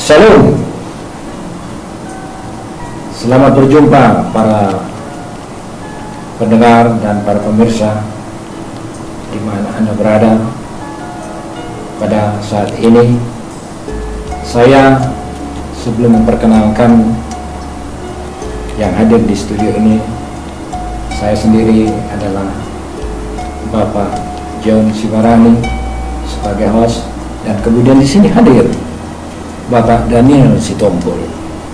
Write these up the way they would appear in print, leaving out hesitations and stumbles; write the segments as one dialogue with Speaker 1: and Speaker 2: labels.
Speaker 1: Shalom. Selamat berjumpa para pendengar dan para pemirsa di mana Anda berada pada saat ini. Saya sebelum memperkenalkan yang hadir di studio ini, saya sendiri adalah Bapak John Sibarani sebagai host, dan kemudian di sini hadir Bapak Daniel Sitompul.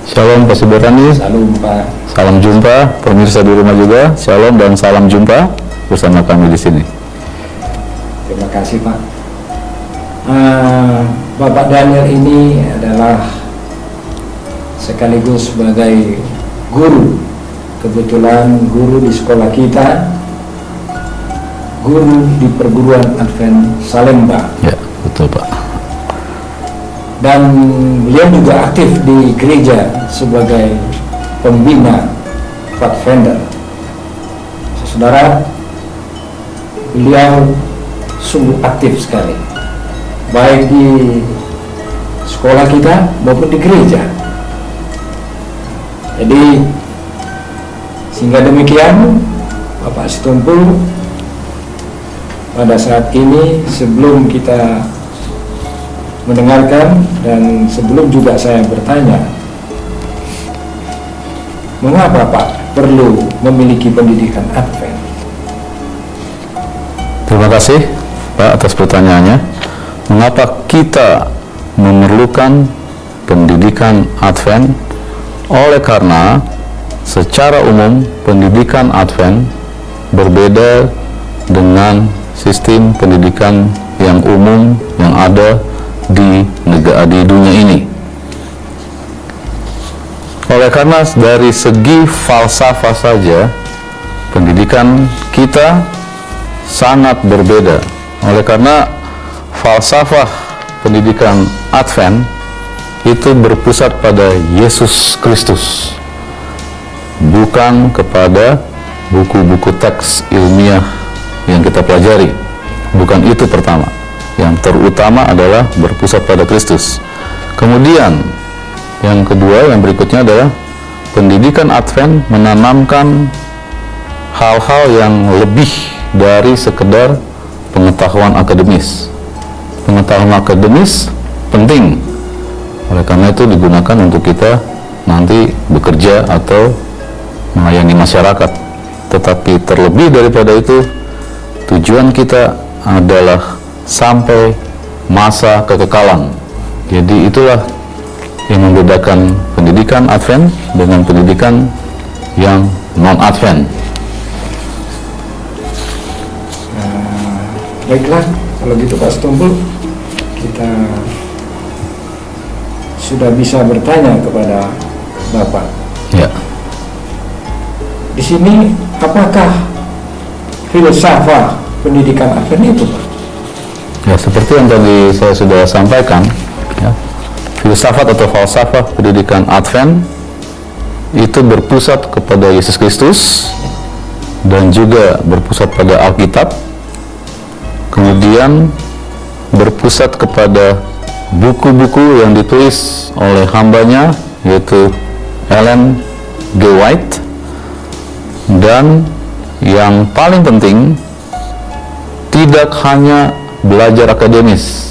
Speaker 2: Shalom Pak Sibarani.
Speaker 1: Salam Pak.
Speaker 2: Salam jumpa pemirsa di rumah juga. Shalom dan salam jumpa bersama kami di sini.
Speaker 1: Terima kasih Pak. Bapak Daniel ini adalah sekaligus sebagai guru. Kebetulan guru di sekolah kita, guru di perguruan Advent Salemba.
Speaker 2: Ya, betul Pak.
Speaker 1: Dan beliau juga aktif di gereja sebagai pembina Pathfinder. Saudara, beliau sungguh aktif sekali, baik di sekolah kita maupun di gereja. Jadi sehingga demikian Bapak Sitompul, pada saat ini sebelum kita mendengarkan dan sebelum juga saya bertanya, mengapa Pak perlu memiliki pendidikan Advent?
Speaker 2: Terima kasih Pak atas pertanyaannya. Mengapa kita memerlukan pendidikan Advent? Oleh karena secara umum pendidikan Advent berbeda dengan sistem pendidikan yang umum yang ada di dunia ini. Oleh karena dari segi falsafah saja pendidikan kita sangat berbeda. Oleh karena falsafah pendidikan Advent itu berpusat pada Yesus Kristus, bukan kepada buku-buku teks ilmiah yang kita pelajari. Bukan itu pertama. Yang terutama adalah berpusat pada Kristus. Kemudian yang kedua, yang berikutnya adalah pendidikan Advent menanamkan hal-hal yang lebih dari sekedar pengetahuan akademis. Pengetahuan akademis penting, oleh karena itu digunakan untuk kita nanti bekerja atau melayani masyarakat. Tetapi terlebih daripada itu, tujuan kita adalah sampai masa kekekalan. Jadi itulah yang membedakan pendidikan Advent dengan pendidikan yang non-Advent.
Speaker 1: Baiklah, kalau gitu Pak Sitompul, kita sudah bisa bertanya kepada Bapak.
Speaker 2: Ya.
Speaker 1: Di sini apakah filsafat pendidikan Advent itu, Pak?
Speaker 2: Ya, seperti yang tadi saya sudah sampaikan, ya, filsafat atau falsafah pendidikan Advent itu berpusat kepada Yesus Kristus dan juga berpusat pada Alkitab, kemudian berpusat kepada buku-buku yang ditulis oleh hambanya, yaitu Ellen G. White, dan yang paling penting, tidak hanya belajar akademis.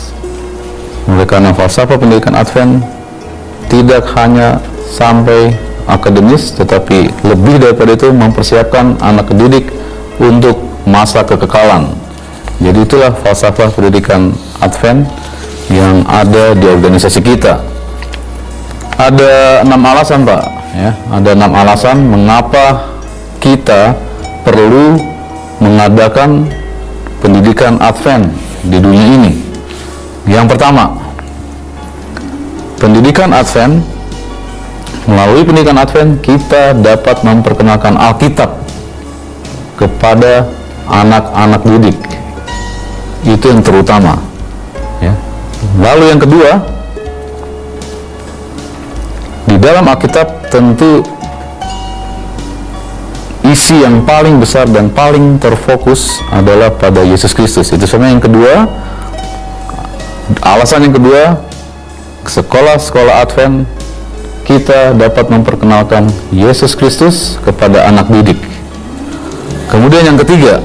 Speaker 2: Oleh karena falsafah pendidikan Advent tidak hanya sampai akademis, tetapi lebih daripada itu mempersiapkan anak didik untuk masa kekekalan. Jadi itulah falsafah pendidikan Advent yang ada di organisasi kita. Ada 6 alasan Pak, ya, ada 6 alasan mengapa kita perlu mengadakan pendidikan Advent di dunia ini. Yang pertama, pendidikan Advent, melalui pendidikan Advent kita dapat memperkenalkan Alkitab kepada anak-anak didik. Itu yang terutama, ya. Lalu yang kedua, di dalam Alkitab tentu isi yang paling besar dan paling terfokus adalah pada Yesus Kristus. Itu sebenarnya yang kedua, alasan yang kedua, sekolah-sekolah Advent kita dapat memperkenalkan Yesus Kristus kepada anak didik. Kemudian yang ketiga,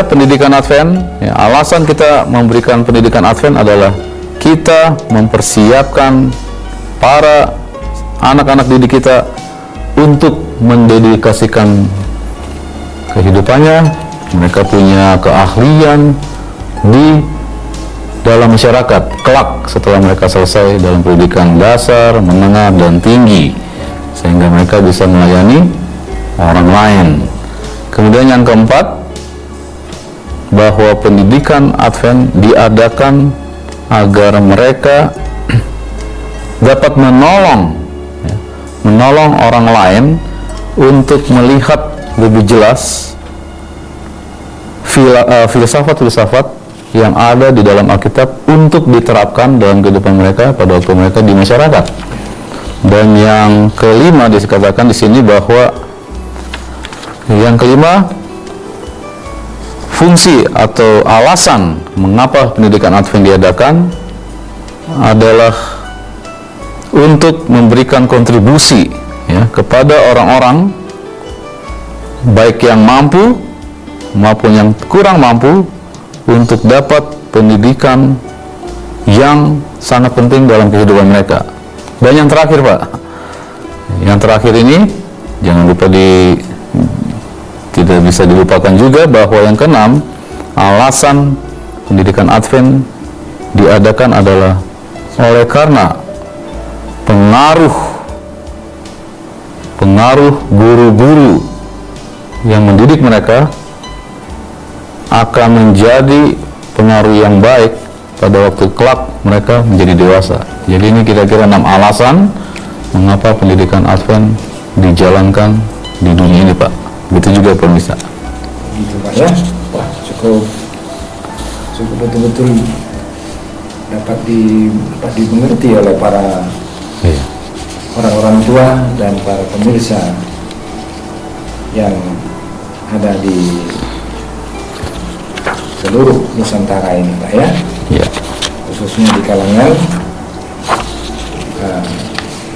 Speaker 2: pendidikan Advent. Ya, alasan kita memberikan pendidikan Advent adalah kita mempersiapkan para anak-anak didik kita untuk mendedikasikan kehidupannya. Mereka punya keahlian di dalam masyarakat kelak setelah mereka selesai dalam pendidikan dasar, menengah, dan tinggi, sehingga mereka bisa melayani orang lain. Kemudian yang keempat, bahwa pendidikan Advent diadakan agar mereka dapat menolong orang lain untuk melihat lebih jelas filsafat-filsafat yang ada di dalam Alkitab untuk diterapkan dalam kehidupan mereka pada waktu mereka di masyarakat. Dan yang kelima dikatakan di sini bahwa fungsi atau alasan mengapa pendidikan Advent diadakan adalah untuk memberikan kontribusi ya, kepada orang-orang baik yang mampu maupun yang kurang mampu untuk dapat pendidikan yang sangat penting dalam kehidupan mereka. Dan yang terakhir, Pak, yang terakhir ini jangan lupa tidak bisa dilupakan juga bahwa yang keenam, alasan pendidikan Advent diadakan adalah oleh karena pengaruh guru-guru yang mendidik mereka akan menjadi pengaruh yang baik pada waktu kelak mereka menjadi dewasa. Jadi ini kira-kira 6 alasan mengapa pendidikan Advent dijalankan di dunia ini, Pak. Begitu juga pemirsa.
Speaker 1: Gitu Pak ya. Wah, cukup betul-betul dapat dimengerti oleh para orang-orang tua dan para pemirsa yang ada di seluruh Nusantara ini, Pak ya.
Speaker 2: Iya.
Speaker 1: Khususnya di kalangan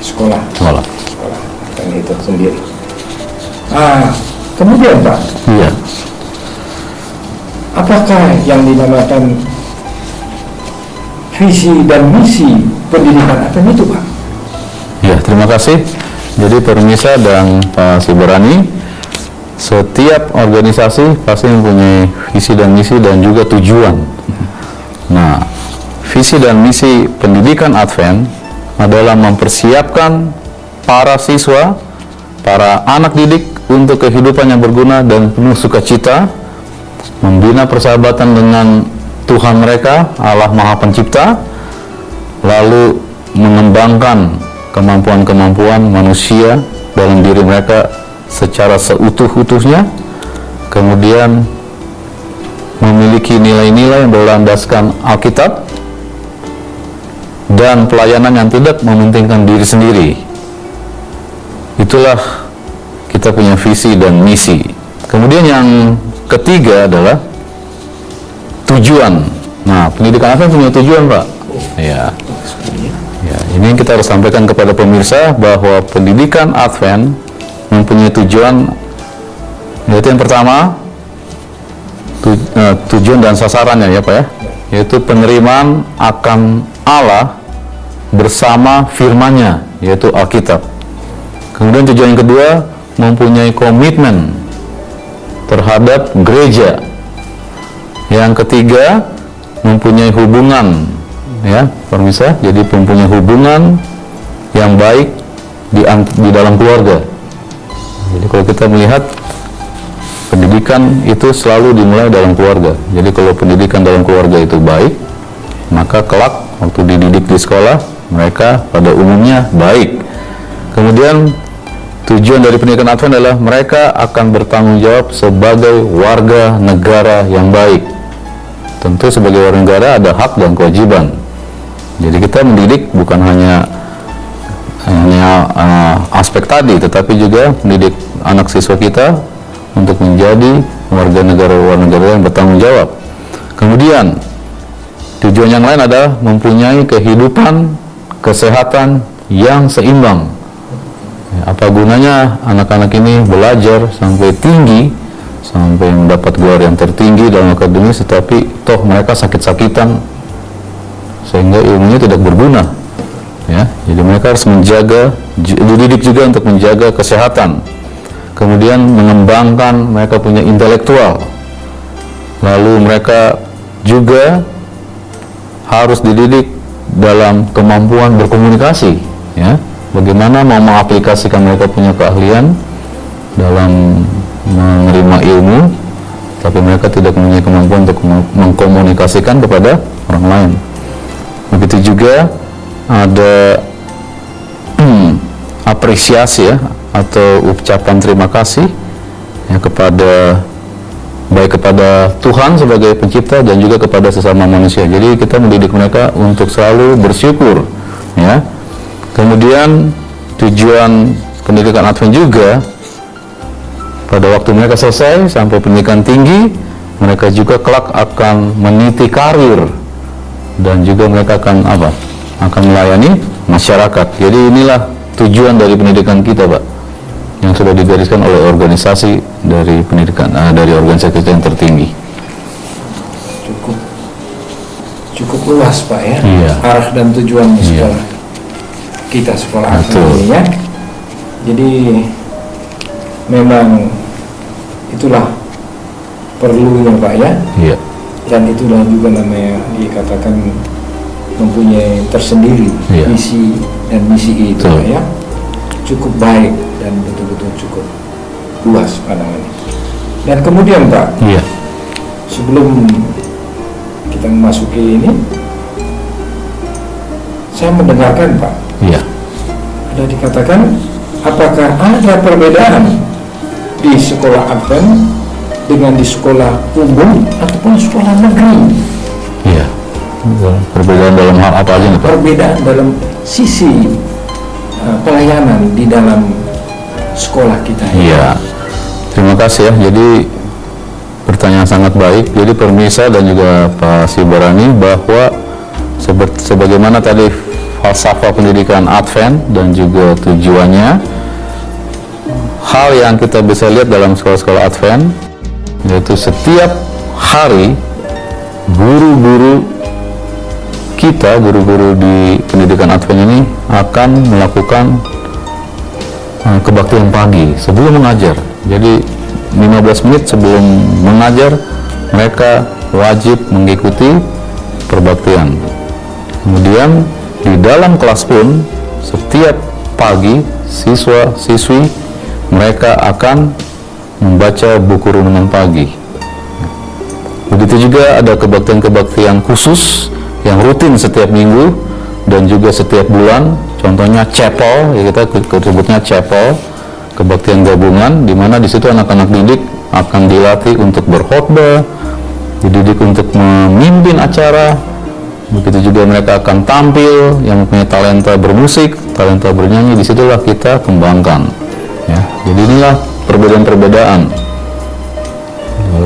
Speaker 1: sekolah dan itu sendiri. Kemudian Pak,
Speaker 2: iya,
Speaker 1: apakah yang dinamakan visi dan misi pendidikan Advent itu, Pak?
Speaker 2: Ya, terima kasih. Jadi pemirsa dan Pak Sibarani, setiap organisasi pasti mempunyai visi dan misi dan juga tujuan. Nah, visi dan misi pendidikan Advent adalah mempersiapkan para siswa, para anak didik untuk kehidupan yang berguna dan penuh sukacita, membina persahabatan dengan Tuhan mereka, Allah Maha Pencipta, lalu mengembangkan kemampuan-kemampuan manusia dalam diri mereka secara seutuh-utuhnya, kemudian memiliki nilai-nilai yang berlandaskan Alkitab, dan pelayanan yang tidak mementingkan diri sendiri. Itulah kita punya visi dan misi. Kemudian yang ketiga adalah tujuan. Nah, pendidikan Advent punya tujuan, Pak. Ya, ini yang kita harus sampaikan kepada pemirsa bahwa pendidikan Advent mempunyai tujuan, yaitu yang pertama tujuan dan sasarannya ya Pak ya, yaitu penerimaan akan Allah bersama firman-Nya, yaitu Alkitab. Kemudian tujuan yang kedua, mempunyai komitmen terhadap gereja. Yang ketiga, mempunyai hubungan ya pemirsa, jadi mempunyai hubungan yang baik di dalam keluarga. Jadi kalau kita melihat pendidikan itu selalu dimulai dalam keluarga. Jadi kalau pendidikan dalam keluarga itu baik, maka kelak waktu dididik di sekolah mereka pada umumnya baik. Kemudian tujuan dari pendidikan Advent adalah mereka akan bertanggung jawab sebagai warga negara yang baik. Tentu sebagai warga negara ada hak dan kewajiban. Jadi kita mendidik bukan hanya aspek tadi, tetapi juga mendidik anak siswa kita untuk menjadi warga negara yang bertanggung jawab. Kemudian Tujuan yang lain adalah mempunyai kehidupan, kesehatan yang seimbang. Apa gunanya anak-anak ini belajar sampai tinggi, sampai mendapat gelar yang tertinggi dalam akademis, tetapi toh mereka sakit-sakitan sehingga ilmunya tidak berguna. Ya, jadi mereka harus dididik juga untuk menjaga kesehatan, kemudian mengembangkan mereka punya intelektual, lalu mereka juga harus dididik dalam kemampuan berkomunikasi, ya, bagaimana mau mengaplikasikan mereka punya keahlian dalam menerima ilmu, tapi mereka tidak mempunyai kemampuan untuk mengkomunikasikan kepada orang lain. Begitu juga ada apresiasi, ya, atau ucapan terima kasih, ya, baik kepada Tuhan sebagai pencipta dan juga kepada sesama manusia. Jadi kita mendidik mereka untuk selalu bersyukur, ya. Kemudian tujuan pendidikan Advent juga pada waktu mereka selesai sampai pendidikan tinggi, mereka juga kelak akan meniti karir dan juga mereka akan melayani masyarakat. Jadi inilah tujuan dari pendidikan kita, Pak, yang sudah digariskan oleh organisasi dari pendidikan, dari organisasi kita yang tertinggi.
Speaker 1: Cukup luas, Pak, ya.
Speaker 2: Iya.
Speaker 1: Arah dan tujuan
Speaker 2: Iya.
Speaker 1: sekolah
Speaker 2: Betul.
Speaker 1: ini, ya. Jadi memang itulah perlunya, Pak, ya.
Speaker 2: Iya.
Speaker 1: Dan itulah juga namanya dikatakan mempunyai tersendiri,
Speaker 2: Iya.
Speaker 1: visi dan misi itu,
Speaker 2: Betul.
Speaker 1: Pak, ya. Cukup baik dan betul-betul cukup luas pandangannya. Dan kemudian, Pak,
Speaker 2: Iya.
Speaker 1: sebelum kita memasuki ini, saya mendengarkan, Pak,
Speaker 2: Iya.
Speaker 1: ada dikatakan apakah ada perbedaan di sekolah Advent dengan di sekolah umum ataupun sekolah negeri?
Speaker 2: Iya. Perbedaan dalam hal apa aja nih, Pak?
Speaker 1: Perbedaan dalam sisi pelayanan di dalam sekolah kita.
Speaker 2: Iya. Terima kasih, ya. Jadi pertanyaan sangat baik. Jadi pemirsa dan juga Pak Sibarani, bahwa sebagaimana tadi falsafah pendidikan Advent dan juga tujuannya, hal yang kita bisa lihat dalam sekolah-sekolah Advent yaitu setiap hari guru-guru kita, guru-guru di pendidikan Advent ini akan melakukan kebaktian pagi sebelum mengajar. Jadi 15 menit sebelum mengajar mereka wajib mengikuti perbaktian. Kemudian di dalam kelas pun setiap pagi siswa-siswi mereka akan membaca buku renungan pagi. Begitu juga ada kebaktian-kebaktian khusus yang rutin setiap minggu dan juga setiap bulan. Contohnya chapel, ya, kita sebutnya chapel, kebaktian gabungan, di mana di situ anak-anak didik akan dilatih untuk berkhotbah, dididik untuk memimpin acara. Begitu juga mereka akan tampil, yang mempunyai talenta bermusik, talenta bernyanyi, disitulah kita kembangkan, ya. Jadi inilah perbedaan-perbedaan,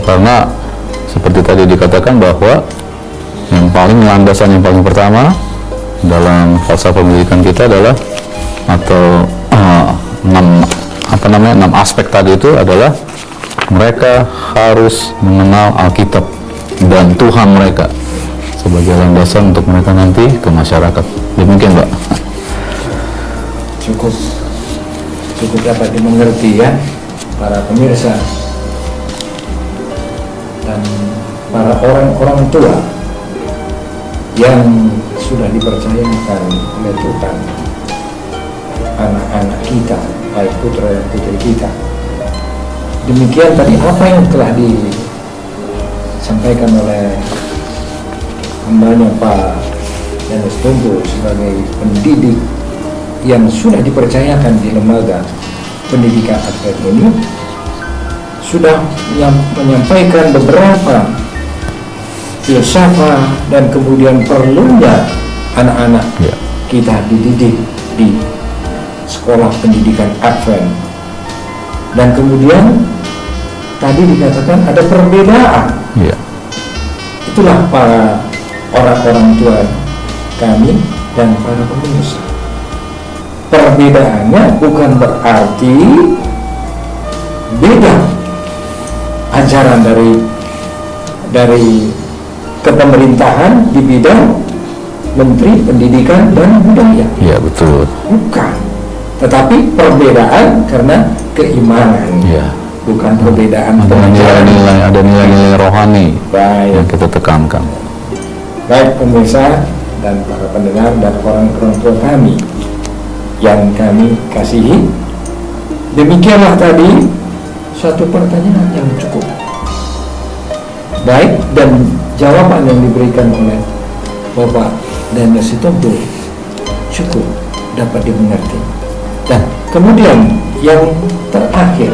Speaker 2: karena seperti tadi dikatakan bahwa landasan yang paling pertama dalam falsafah pendidikan kita adalah, atau 6 aspek tadi itu adalah mereka harus mengenal Alkitab dan Tuhan mereka sebagai landasan untuk mereka nanti ke masyarakat. Demikian, Pak.
Speaker 1: Cukup dapat dimengerti, ya, para pemirsa dan para orang-orang tua yang sudah dipercayakan oleh Tuhan anak-anak kita, baik putra dan putri kita. Demikian tadi apa yang telah disampaikan oleh hambanya Pak Yanus Tumpu sebagai pendidik yang sudah dipercayakan di lembaga pendidikan Advent ini, sudah menyampaikan beberapa filsafat dan kemudian perlunya anak-anak kita dididik di sekolah pendidikan Advent. Dan kemudian tadi dikatakan ada perbedaan.
Speaker 2: Iya.
Speaker 1: Itulah para orang-orang tua kami dan para pemirsa. Perbedaannya bukan berarti beda ajaran dari kepemerintahan di bidang Menteri Pendidikan dan Budaya.
Speaker 2: Ya, betul.
Speaker 1: Bukan. Tetapi perbedaan karena keimanan.
Speaker 2: Ya.
Speaker 1: Bukan perbedaan
Speaker 2: Ada nilai-nilai, ada nilai-nilai rohani yang
Speaker 1: Baik,
Speaker 2: kita tekankan.
Speaker 1: baik pemirsa dan para pendengar dan orang-orang tua kami yang kami kasihi. Demikianlah tadi suatu pertanyaan yang cukup baik dan jawaban yang diberikan oleh Bapak Daniel Sitompul cukup dapat dimengerti. Dan kemudian yang terakhir,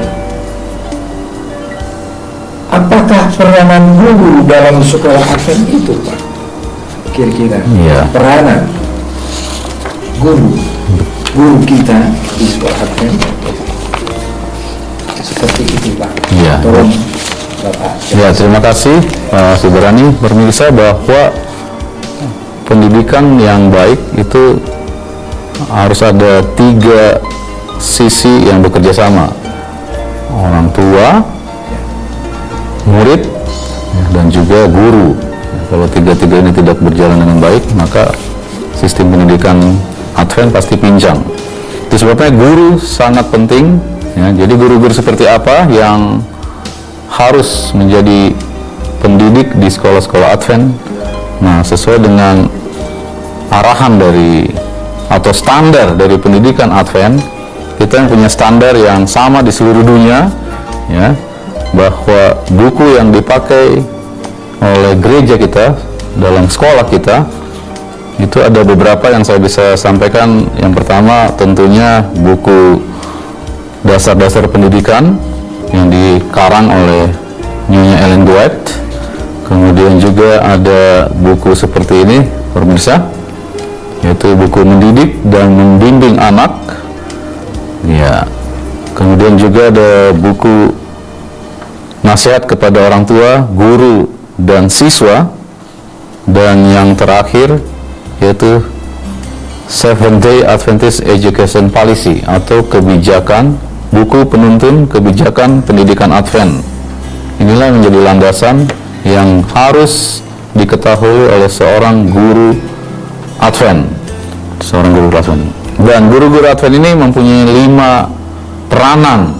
Speaker 1: apakah peranan guru dalam sekolah Advent itu, Pak? Kira-kira
Speaker 2: Iya.
Speaker 1: peranan guru kita di sekolah Advent seperti itu, Pak.
Speaker 2: Iya.
Speaker 1: Tolong Bapak.
Speaker 2: Ya, terima kasih Pak Sibarani. Pemirsa, bahwa pendidikan yang baik itu harus ada 3 sisi yang bekerja sama: orang tua, murid, dan juga guru. Kalau 3-3 ini tidak berjalan dengan baik, maka sistem pendidikan Advent pasti pincang. Itu sebabnya guru sangat penting. Ya, jadi guru-guru seperti apa yang harus menjadi pendidik di sekolah-sekolah Advent? Nah, sesuai dengan arahan dari atau standar dari pendidikan Advent, kita yang punya standar yang sama di seluruh dunia, ya, bahwa buku yang dipakai oleh gereja kita dalam sekolah kita itu ada beberapa yang saya bisa sampaikan. Yang pertama tentunya buku dasar-dasar pendidikan yang dikarang oleh Nyonya Ellen White. Kemudian juga ada buku seperti ini, pemirsa, yaitu buku mendidik dan membimbing anak. Ya. Kemudian juga ada buku nasihat kepada orang tua, guru, dan siswa. Dan yang terakhir yaitu Seventh-day Adventist Education Policy atau buku penuntun kebijakan pendidikan Advent. Inilah yang menjadi landasan yang harus diketahui oleh seorang guru Advent. Dan guru-guru Advent ini mempunyai 5 peranan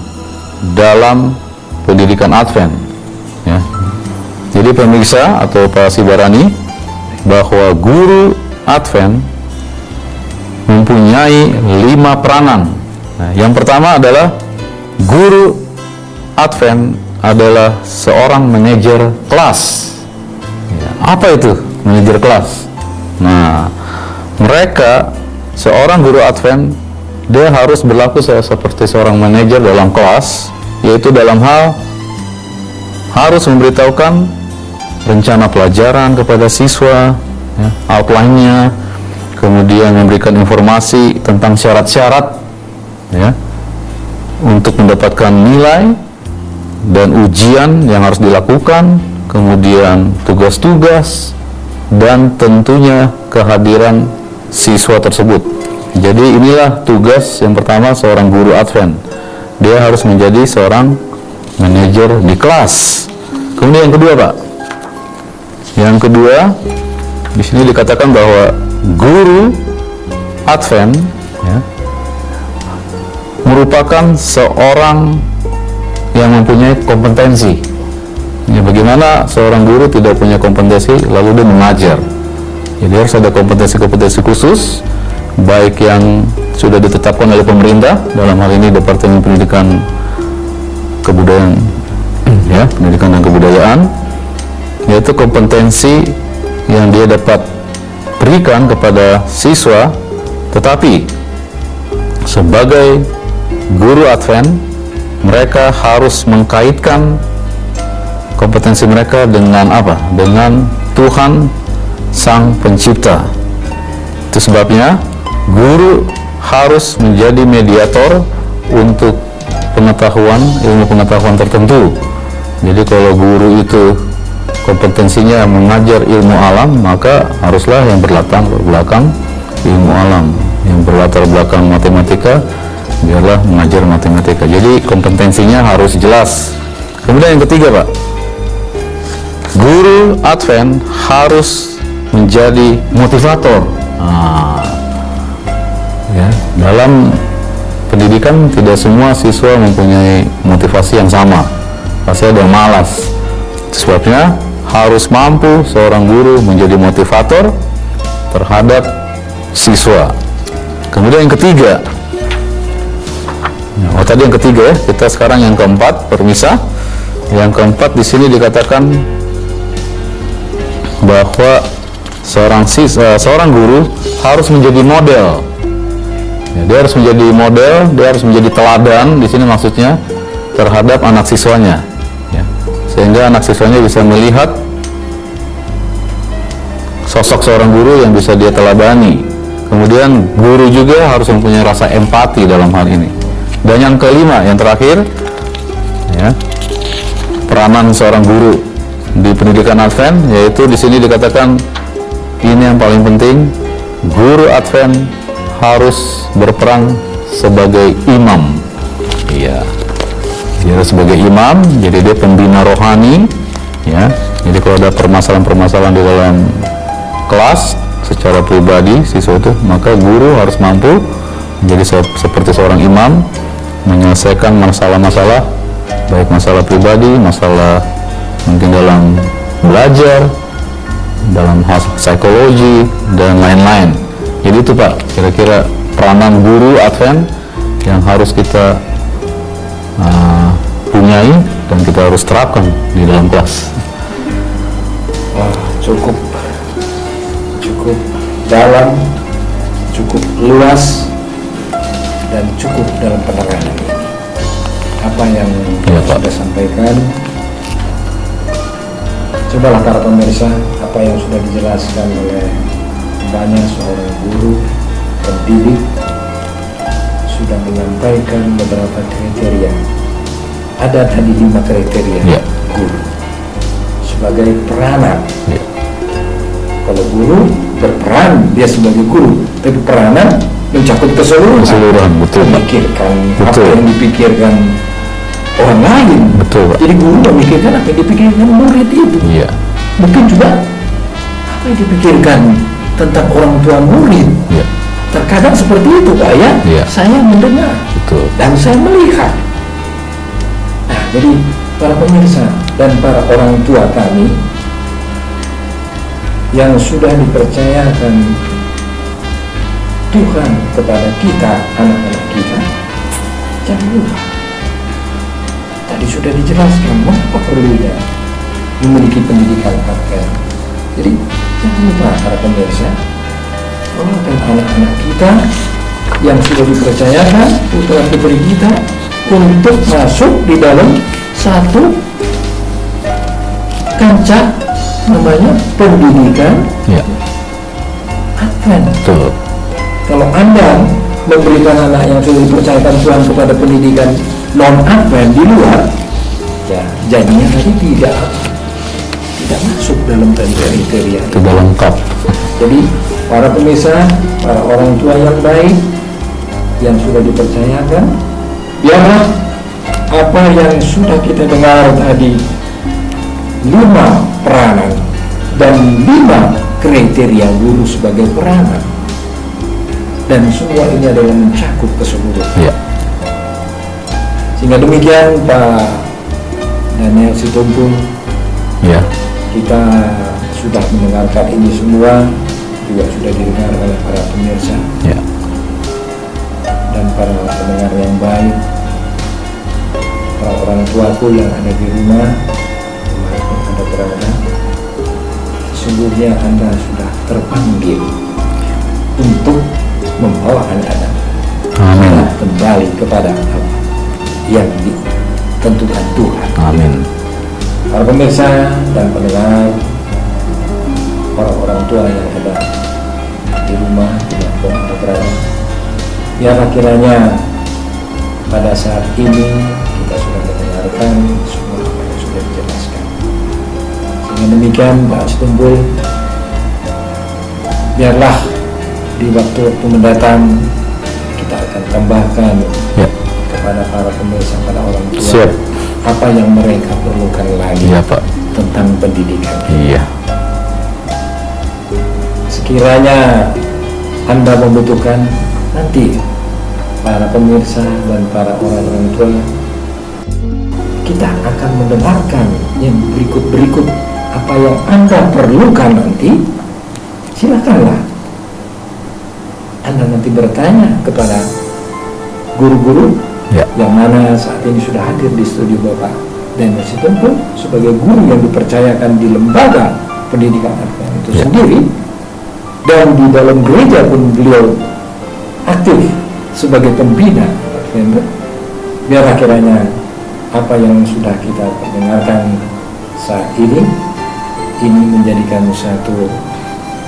Speaker 2: dalam pendidikan Advent, ya. Jadi pemirsa atau Pak Sibarani, bahwa guru Advent mempunyai 5 peranan. Nah, yang pertama adalah guru Advent adalah seorang manajer kelas. Ya, apa itu manajer kelas? Nah, mereka, seorang guru Advent, dia harus berlaku seperti seorang manajer dalam kelas, yaitu dalam hal harus memberitahukan rencana pelajaran kepada siswa, ya, outline-nya, kemudian memberikan informasi tentang syarat-syarat, ya, untuk mendapatkan nilai dan ujian yang harus dilakukan, kemudian tugas-tugas, dan tentunya kehadiran siswa tersebut. Jadi inilah tugas yang pertama seorang guru Advent. Dia harus menjadi seorang manajer di kelas. Kemudian yang kedua, Pak. Yang kedua, di sini dikatakan bahwa guru Advent, ya, merupakan seorang yang mempunyai kompetensi. Ya, bagaimana seorang guru tidak punya kompetensi lalu dia mengajar? Jadi harus ada kompetensi-kompetensi khusus, baik yang sudah ditetapkan oleh pemerintah, dalam hal ini Departemen Pendidikan Kebudayaan, ya, Pendidikan dan Kebudayaan, yaitu kompetensi yang dia dapat berikan kepada siswa. Tetapi sebagai guru Advent, mereka harus mengkaitkan kompetensi mereka dengan apa? Dengan Tuhan Sang Pencipta. Itu sebabnya guru harus menjadi mediator untuk ilmu pengetahuan tertentu. Jadi kalau guru itu kompetensinya mengajar ilmu alam, maka haruslah yang berlatar belakang ilmu alam. Yang berlatar belakang matematika, biarlah mengajar matematika. Jadi kompetensinya harus jelas. Kemudian yang ketiga, Pak, guru Advent harus menjadi motivator. Ya, dalam pendidikan tidak semua siswa mempunyai motivasi yang sama. Pasti ada yang malas. Sebabnya harus mampu seorang guru menjadi motivator terhadap siswa. Kemudian yang ketiga, tadi yang ketiga ya, kita sekarang yang keempat, permisah. Yang keempat di sini dikatakan bahwa seorang guru harus menjadi model. Ya, dia harus menjadi model, dia harus menjadi teladan di sini maksudnya terhadap anak siswanya. Ya, sehingga anak siswanya bisa melihat sosok seorang guru yang bisa dia teladani. Kemudian guru juga harus mempunyai rasa empati dalam hal ini. Dan yang kelima, yang terakhir, ya, peranan seorang guru di pendidikan Advent, yaitu di sini dikatakan ini yang paling penting, guru Advent harus berperan sebagai imam. Iya, dia harus sebagai imam, jadi dia pembina rohani, ya. Jadi kalau ada permasalahan-permasalahan di dalam kelas secara pribadi siswa itu, maka guru harus mampu menjadi seperti seorang imam, menyelesaikan masalah-masalah, baik masalah pribadi, masalah mungkin dalam belajar, dalam hal psikologi dan lain-lain. Jadi itu, Pak, kira-kira peranan guru Advent yang harus kita punyai dan kita harus terapkan di dalam kelas.
Speaker 1: Wah, cukup dalam, cukup luas, dan cukup dalam penerangan ini. Apa yang sudah sampaikan, cobalah para pemirsa, apa yang sudah dijelaskan oleh banyak seorang guru pendidik sudah menyampaikan beberapa kriteria. Ada tadi 5 kriteria guru sebagai peranan. Kalau guru berperan, dia sebagai guru, tapi peranan mencakup keseluruhan.
Speaker 2: Betul,
Speaker 1: memikirkan
Speaker 2: betul.
Speaker 1: apa yang dipikirkan orang lain.
Speaker 2: Betul, Pak.
Speaker 1: Jadi guru memikirkan apa yang dipikirkan murid itu.
Speaker 2: Iya.
Speaker 1: Mungkin juga apa yang dipikirkan tentang orang tua murid.
Speaker 2: Iya.
Speaker 1: Terkadang seperti itu, Pak, ya.
Speaker 2: Iya.
Speaker 1: Saya mendengar.
Speaker 2: Betul.
Speaker 1: Dan saya melihat. Nah, jadi para pemirsa dan para orang tua kami yang sudah dipercayakan Tuhan kepada kita, anak-anak kita, jangan lupa. Tadi sudah dijelaskan mengapa perlunya memiliki pendidikan Advent. Jadi jangan lupa para pemirsa, doakan anak-anak kita yang sudah dipercayakan putra-putri kita untuk masuk di dalam satu kancah namanya pendidikan Advent.
Speaker 2: Betul.
Speaker 1: Kalau Anda memberikan anak yang sudah dipercayakan Tuhan kepada pendidikan non-Advent di luar, ya jadinya tadi tidak masuk dalam kriteria.
Speaker 2: Tidak lengkap.
Speaker 1: Jadi para pemirsa, para orang tua yang baik yang sudah dipercayakan, biarlah apa yang sudah kita dengar tadi, 5 peranan dan 5 kriteria guru sebagai peranan, dan semua ini adalah mencakup keseluruhan.
Speaker 2: Ya.
Speaker 1: Sehingga demikian Pak Daniel Sitompul,
Speaker 2: Ya.
Speaker 1: kita sudah mendengarkan ini semua, juga sudah didengar oleh para pemirsa
Speaker 2: Ya.
Speaker 1: dan para pendengar yang baik, para orang tuaku yang ada di rumah, dimanapun Anda berada. Sesungguhnya Anda sudah terpanggil untuk membawa anak-anak
Speaker 2: Amin.
Speaker 1: kembali kepada apa yang ditentukan Tuhan.
Speaker 2: Amin.
Speaker 1: Para pemirsa dan pendengar, para orang tua yang ada di rumah dimanapun Anda berada, biarlah kiranya pada saat ini kita sudah mendengarkan semua apa yang sudah dijelaskan, sehingga Dengan demikian Pak Setumbul, biarlah di waktu-waktu mendatang kita akan tambahkan
Speaker 2: Ya.
Speaker 1: kepada para pemirsa, pada orang tua,
Speaker 2: Siap.
Speaker 1: apa yang mereka perlukan lagi
Speaker 2: Iya, Pak.
Speaker 1: tentang pendidikan.
Speaker 2: Iya.
Speaker 1: Sekiranya Anda membutuhkan, nanti para pemirsa dan para orang tua, kita akan mendengarkan yang berikut-berikut. Apa yang Anda perlukan nanti, silakanlah Anda nanti bertanya kepada guru-guru
Speaker 2: Ya.
Speaker 1: yang mana saat ini sudah hadir di studio Bapak Daniel Sitompul sebagai guru yang dipercayakan di lembaga pendidikan Advent itu
Speaker 2: Ya.
Speaker 1: sendiri, dan di dalam gereja pun beliau aktif sebagai pembina Advent. Biarlah kiranya apa yang sudah kita dengarkan saat ini menjadikan satu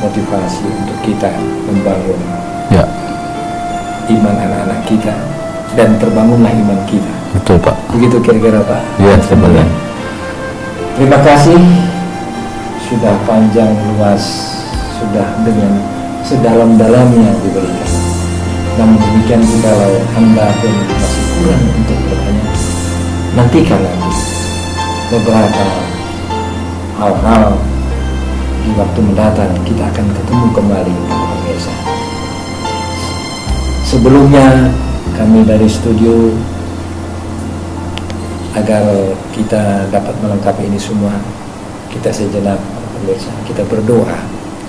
Speaker 1: motivasi untuk kita membangun
Speaker 2: Ya.
Speaker 1: iman anak-anak kita, dan terbangunlah iman kita.
Speaker 2: Betul, Pak.
Speaker 1: Begitu kira-kira Pak.
Speaker 2: Iya, sebenarnya.
Speaker 1: Terima kasih sudah panjang luas, sudah dengan sedalam-dalamnya diberikan. Namun demikian, kalau Anda pun masih kurang untuk bertanya, nantikan nanti beberapa hal-hal di waktu mendatang kita akan ketemu kembali para pemirsa. Sebelumnya kami dari studio, agar kita dapat melengkapi ini semua, kita sejenak para pemirsa, kita berdoa.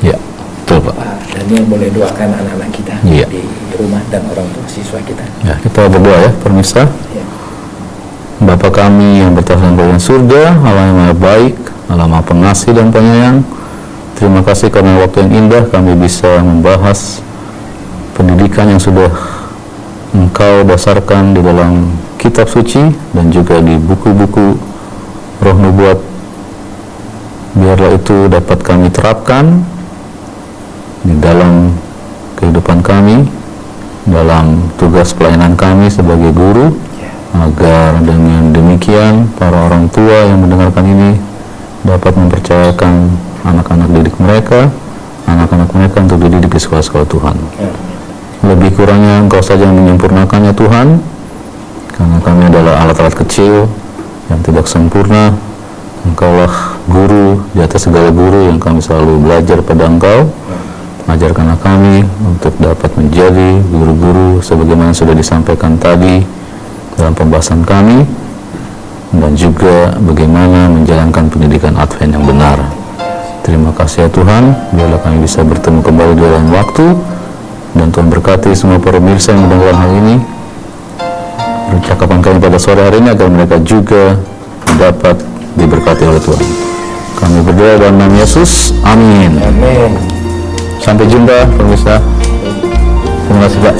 Speaker 2: Ya. Betul, Pak.
Speaker 1: Pak Daniel boleh doakan anak-anak kita
Speaker 2: Iya.
Speaker 1: di rumah dan orang tua siswa kita.
Speaker 2: Ya, kita berdoa ya, pemirsa.
Speaker 1: Ya.
Speaker 2: Bapa kami yang bertahta di surga, Allah yang maha baik, Allah maha pengasih dan penyayang. Terima kasih karena waktu yang indah kami bisa membahas pendidikan yang sudah Engkau dasarkan di dalam kitab suci dan juga di buku-buku roh nubuat. Biarlah itu dapat kami terapkan di dalam kehidupan kami, dalam tugas pelayanan kami sebagai guru, agar dengan demikian para orang tua yang mendengarkan ini dapat mempercayakan anak-anak didik mereka, anak-anak mereka untuk dididik di sekolah-sekolah Tuhan. Lebih kurangnya Engkau saja yang menyempurnakannya Tuhan, karena kami adalah alat-alat kecil yang tidak sempurna. Engkaulah guru di atas segala guru yang kami selalu belajar pada Engkau. Ajarkanlah kami untuk dapat menjadi guru-guru sebagaimana sudah disampaikan tadi dalam pembahasan kami, dan juga bagaimana menjalankan pendidikan Advent yang benar. Terima kasih ya Tuhan, biarlah kami bisa bertemu kembali di lain waktu, dan Tuhan berkati semua para pemirsa yang mendengar hal ini. Percakapan kami pada sore hari ini agar mereka juga dapat diberkati oleh Tuhan. Kami berdoa dalam nama Yesus, amin.
Speaker 1: Amin.
Speaker 2: Sampai jumpa pemirsa. Terima kasih Pak.